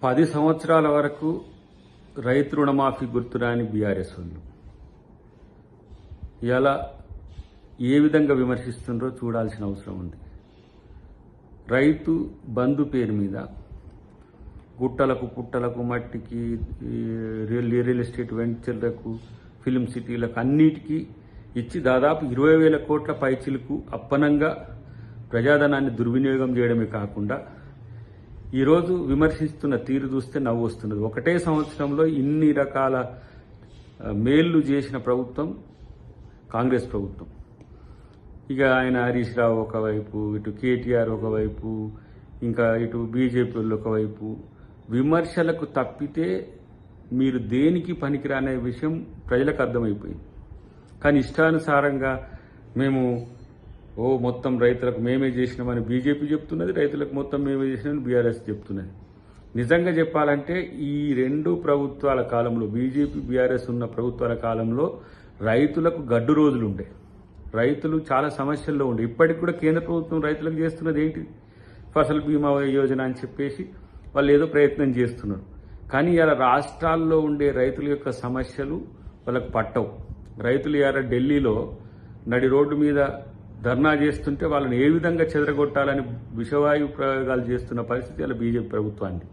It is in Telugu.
10 సంవత్సరాల వరకు రైతు రుణమాఫీ గుర్తురాని బీఆర్ఎస్ వాళ్ళు ఇలా ఏ విధంగా విమర్శిస్తుండ్రో చూడాల్సిన అవసరం ఉంది. రైతు బంధు పేరు మీద గుట్టలకు పుట్టలకు మట్టికి రియల్ ఎస్టేట్ వెంచర్లకు ఫిల్మ్ సిటీలకు అన్నిటికీ ఇచ్చి దాదాపు 20,000 కోట్ల పైచిలకు అప్పనంగా ప్రజాధనాన్ని దుర్వినియోగం చేయడమే కాకుండా ఈరోజు విమర్శిస్తున్న తీరు చూస్తే నవ్వు వస్తున్నది. ఒకటే సంవత్సరంలో ఇన్ని రకాల మేళ్లు చేసిన ప్రభుత్వం కాంగ్రెస్ ప్రభుత్వం. ఇక ఆయన హరీష్ రావు ఒకవైపు, ఇటు కేటీఆర్ ఒకవైపు, ఇంకా ఇటు బీజేపీ వాళ్ళు ఒకవైపు విమర్శలకు తప్పితే మీరు దేనికి పనికిరానే విషయం ప్రజలకు అర్థమైపోయింది. కానీ ఇష్టానుసారంగా మేము మొత్తం రైతులకు మేమే చేసినామని బీజేపీ చెప్తున్నది, రైతులకు మొత్తం మేమే చేసినామని బీఆర్ఎస్ చెప్తున్నది. నిజంగా చెప్పాలంటే ఈ రెండు ప్రభుత్వాల కాలంలో, బీజేపీ బీఆర్ఎస్ ఉన్న ప్రభుత్వాల కాలంలో రైతులకు గడ్డు రోజులు ఉండే, రైతులు చాలా సమస్యల్లో ఉండే. ఇప్పటికి కూడా కేంద్ర ప్రభుత్వం రైతులకు చేస్తున్నది ఏంటి? ఫసల్ బీమా యోజన అని చెప్పేసి వాళ్ళు ఏదో ప్రయత్నం చేస్తున్నారు. కానీ ఇలా రాష్ట్రాల్లో ఉండే రైతుల యొక్క సమస్యలు వాళ్ళకు పట్టవు. రైతులు ఇలా ఢిల్లీలో నడి రోడ్డు మీద ధర్నా చేస్తుంటే వాళ్ళని ఏ విధంగా చెదరగొట్టాలని విషవాయు ప్రయోగాలు చేస్తున్న పరిస్థితి అలా బీజేపీ ప్రభుత్వాన్ని.